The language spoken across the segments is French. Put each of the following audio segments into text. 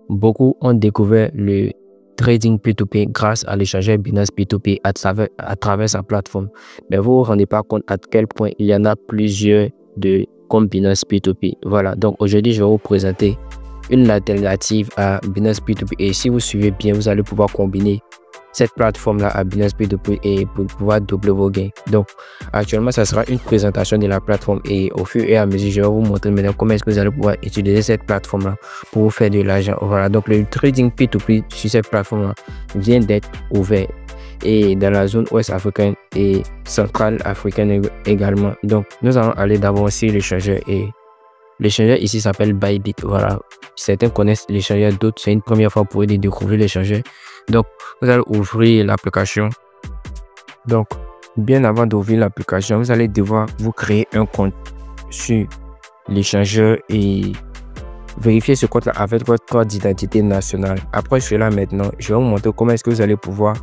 beaucoup ont découvert le trading P2P grâce à l'échangeur Binance P2P à travers sa plateforme. Mais vous ne vous rendez pas compte à quel point il y en a plusieurs de comme Binance P2P. Voilà, donc aujourd'hui, je vais vous présenter une alternative à Binance P2P. Et si vous suivez bien, vous allez pouvoir combiner cette plateforme-là à Binance P2P et pour pouvoir doubler vos gains. Donc, actuellement, ça sera une présentation de la plateforme et au fur et à mesure, je vais vous montrer maintenant comment est-ce que vous allez pouvoir utiliser cette plateforme-là pour vous faire de l'argent. Voilà, donc le trading P2P sur cette plateforme-là vient d'être ouvert et dans la zone ouest africaine et centrale africaine également. Donc, nous allons aller d'abord sur l'échangeur et l'échangeur ici s'appelle Bybit. Voilà, certains connaissent l'échangeur, d'autres c'est une première fois pour eux de découvrir l'échangeur. Donc, vous allez ouvrir l'application. Donc, bien avant d'ouvrir l'application, vous allez devoir vous créer un compte sur l'échangeur et vérifier ce compte-là avec votre code d'identité nationale. Après cela, maintenant, je vais vous montrer comment est-ce que vous allez pouvoir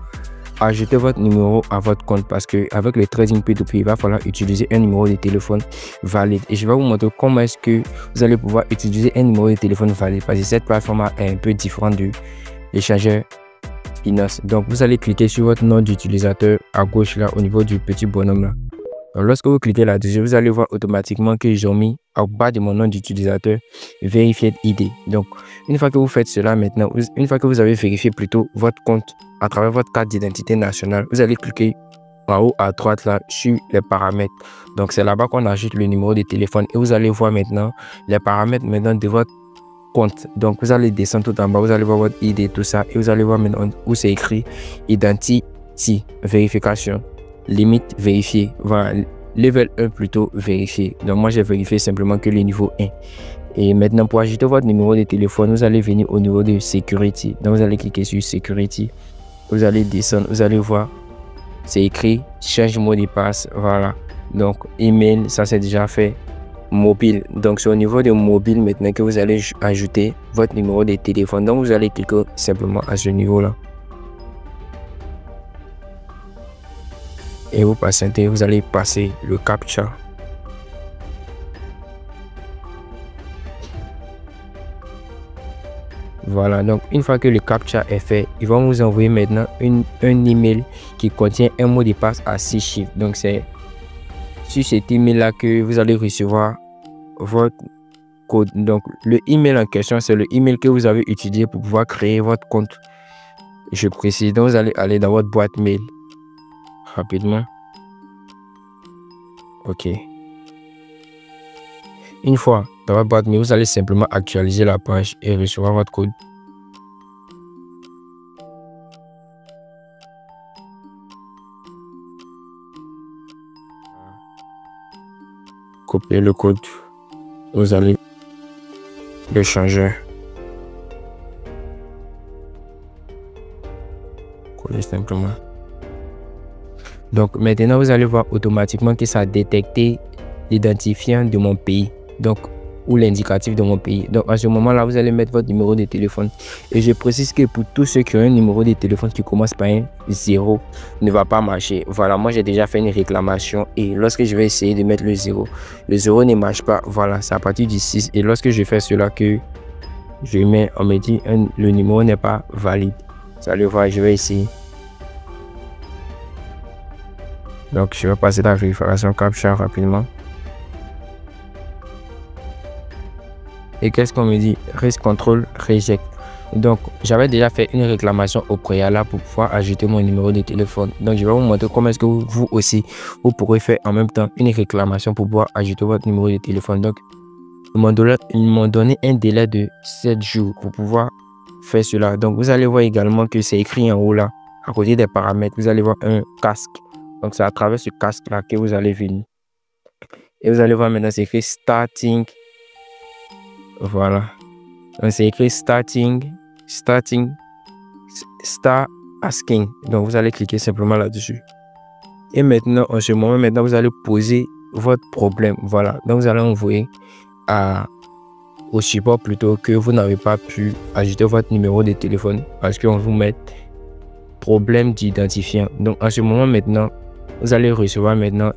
ajouter votre numéro à votre compte parce que avec le trading P2P, il va falloir utiliser un numéro de téléphone valide. Et je vais vous montrer comment est-ce que vous allez pouvoir utiliser un numéro de téléphone valide parce que cette plateforme est un peu différente de l'échangeur Binance. Donc, vous allez cliquer sur votre nom d'utilisateur à gauche là au niveau du petit bonhomme là. Donc, lorsque vous cliquez là-dessus, vous allez voir automatiquement que j'ai mis au bas de mon nom d'utilisateur Verified ID. Donc, une fois que vous faites cela maintenant, une fois que vous avez vérifié plutôt votre compte à travers votre carte d'identité nationale, vous allez cliquer en haut à droite là sur les paramètres. Donc, c'est là-bas qu'on ajoute le numéro de téléphone et vous allez voir maintenant les paramètres maintenant de votre compte. Donc, vous allez descendre tout en bas, vous allez voir votre ID, tout ça, et vous allez voir maintenant où c'est écrit Identity, vérification, limite vérifiée, voilà, level 1 plutôt vérifié. Donc, moi, j'ai vérifié simplement que le niveau 1. Et maintenant, pour ajouter votre numéro de téléphone, vous allez venir au niveau de Security. Donc, vous allez cliquer sur Security, vous allez descendre, vous allez voir, c'est écrit change mot de passe, voilà. Donc, email, ça c'est déjà fait. Mobile, donc c'est au niveau de mobile maintenant que vous allez ajouter votre numéro de téléphone. Donc vous allez cliquer simplement à ce niveau là et vous patientez, vous allez passer le captcha. Voilà, donc une fois que le captcha est fait, ils vont vous envoyer maintenant un email qui contient un mot de passe à 6 chiffres. Donc c'est sur cet email là que vous allez recevoir votre code. Donc le email en question, c'est le email que vous avez utilisé pour pouvoir créer votre compte. Je précise, donc vous allez aller dans votre boîte mail rapidement. Ok, une fois dans votre boîte mail, vous allez simplement actualiser la page et recevoir votre code. Copier le code, vous allez le changer, coller simplement. Donc maintenant vous allez voir automatiquement que ça a détecté l'identifiant de mon pays, donc ou l'indicatif de mon pays. Donc à ce moment là vous allez mettre votre numéro de téléphone et je précise que pour tous ceux qui ont un numéro de téléphone qui commence par un 0 ne va pas marcher. Voilà, moi j'ai déjà fait une réclamation et lorsque je vais essayer de mettre le 0 ne marche pas. Voilà, c'est à partir du 6 et lorsque je fais cela que je mets, on me dit le numéro n'est pas valide. Vous allez voir, je vais essayer. Donc je vais passer la vérification captcha rapidement. Et qu'est-ce qu'on me dit? Risk control reject. Donc j'avais déjà fait une réclamation au préalable pour pouvoir ajouter mon numéro de téléphone. Donc je vais vous montrer comment est-ce que vous aussi vous pourrez faire en même temps une réclamation pour pouvoir ajouter votre numéro de téléphone. Donc ils m'ont donné un délai de 7 jours pour pouvoir faire cela. Donc vous allez voir également que c'est écrit en haut là, à côté des paramètres, vous allez voir un casque. Donc c'est à travers ce casque là que vous allez venir. Et vous allez voir maintenant c'est écrit starting. Voilà. Donc c'est écrit starting, start asking. Donc vous allez cliquer simplement là-dessus. Et maintenant, en ce moment, maintenant vous allez poser votre problème. Voilà. Donc vous allez envoyer au support plutôt que vous n'avez pas pu ajouter votre numéro de téléphone parce qu'on vous met problème d'identifiant. Donc en ce moment maintenant, vous allez recevoir maintenant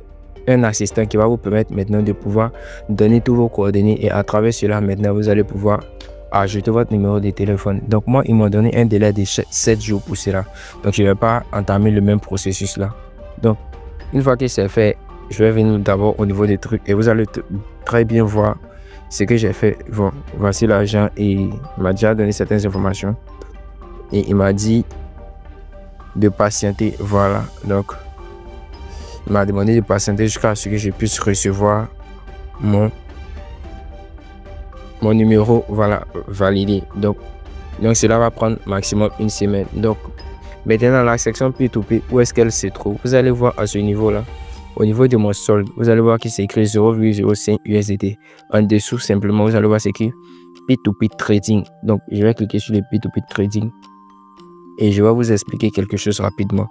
un assistant qui va vous permettre maintenant de pouvoir donner tous vos coordonnées et à travers cela maintenant vous allez pouvoir ajouter votre numéro de téléphone. Donc moi, ils m'ont donné un délai de 7 jours pour cela. Donc je ne vais pas entamer le même processus là. Donc une fois que c'est fait, je vais venir d'abord au niveau des trucs et vous allez très bien voir ce que j'ai fait. Bon, voici l'agent et il m'a déjà donné certaines informations et il m'a dit de patienter. Voilà, donc il m'a demandé de patienter jusqu'à ce que je puisse recevoir mon numéro, voilà, validé. Donc cela va prendre maximum une semaine. Donc maintenant la section P2P, où est-ce qu'elle se trouve? Vous allez voir à ce niveau là, au niveau de mon solde, vous allez voir qu'il s'écrit 0,05 USDT. En dessous simplement vous allez voir c'est écrit P2P trading. Donc je vais cliquer sur le P2P trading et je vais vous expliquer quelque chose rapidement.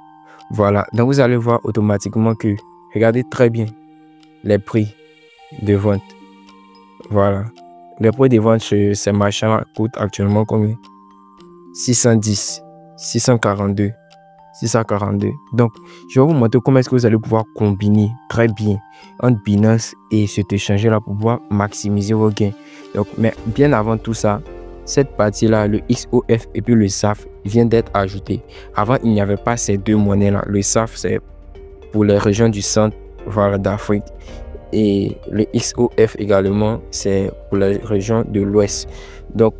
Voilà, donc vous allez voir automatiquement que, regardez très bien les prix de vente. Voilà, les prix de vente chez ces machins coûtent actuellement combien? 610, 642, 642. Donc je vais vous montrer comment est-ce que vous allez pouvoir combiner très bien entre Binance et cet échange là pour pouvoir maximiser vos gains. Donc mais bien avant tout ça, cette partie là, le XOF et puis le SAF vient d'être ajouté. Avant il n'y avait pas ces deux monnaies là. Le SAF c'est pour les régions du centre, voilà, d'Afrique, et le XOF également c'est pour les régions de l'ouest. Donc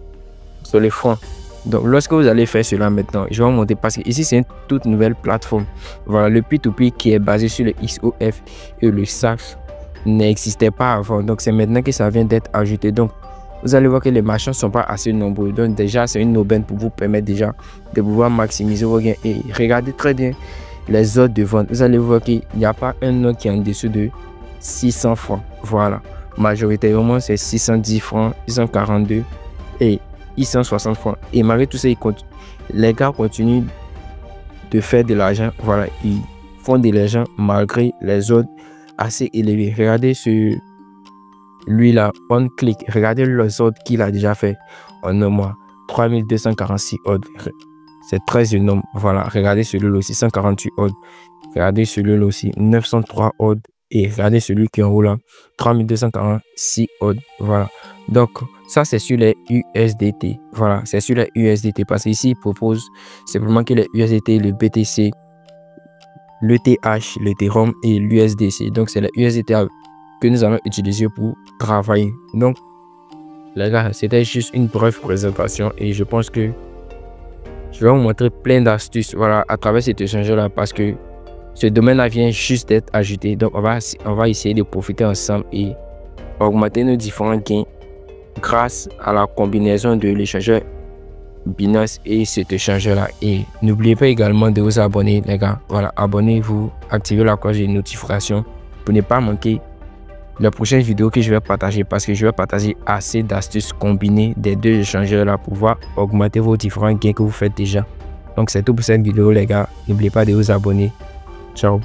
sur les francs. Donc lorsque vous allez faire cela maintenant, je vais vous montrer parce que ici c'est une toute nouvelle plateforme. Voilà, le P2P qui est basé sur le XOF et le SAF n'existait pas avant. Donc c'est maintenant que ça vient d'être ajouté. Donc vous allez voir que les marchands ne sont pas assez nombreux. Donc déjà c'est une aubaine pour vous permettre déjà de pouvoir maximiser vos gains. Et regardez très bien les ordres de vente. Vous allez voir qu'il n'y a pas un ordre qui est en dessous de 600 francs. Voilà, majoritairement c'est 610 francs, 642 et 160 francs. Et malgré tout ça, les gars continuent de faire de l'argent. Voilà, ils font de l'argent malgré les ordres assez élevés. Regardez sur lui là, on clique. Regardez les ordres qu'il a déjà fait en un mois. 3246 ordres. C'est très énorme. Voilà, regardez celui-là aussi, 148 ordres. Regardez celui-là aussi, 903 ordres. Et regardez celui qui est en haut là, 3246 ordres. Voilà. Donc, ça, c'est sur les USDT. Voilà, c'est sur les USDT. Parce qu'ici, il propose simplement que les USDT, le BTC, l'ETH, l'Ethereum et l'USDC. Donc, c'est les USDT que nous allons utiliser pour travailler. Donc, les gars, c'était juste une brève présentation. Et je pense que je vais vous montrer plein d'astuces, voilà, à travers cet échange-là. Parce que ce domaine-là vient juste d'être ajouté. Donc, on va essayer de profiter ensemble et augmenter nos différents gains grâce à la combinaison de l'échangeur Binance et cet échangeur-là. Et n'oubliez pas également de vous abonner, les gars. Voilà, abonnez-vous, activez la cloche de notification pour ne pas manquer la prochaine vidéo que je vais partager, parce que je vais partager assez d'astuces combinées des deux échangeurs-là pour pouvoir augmenter vos différents gains que vous faites déjà. Donc, c'est tout pour cette vidéo, les gars. N'oubliez pas de vous abonner. Ciao.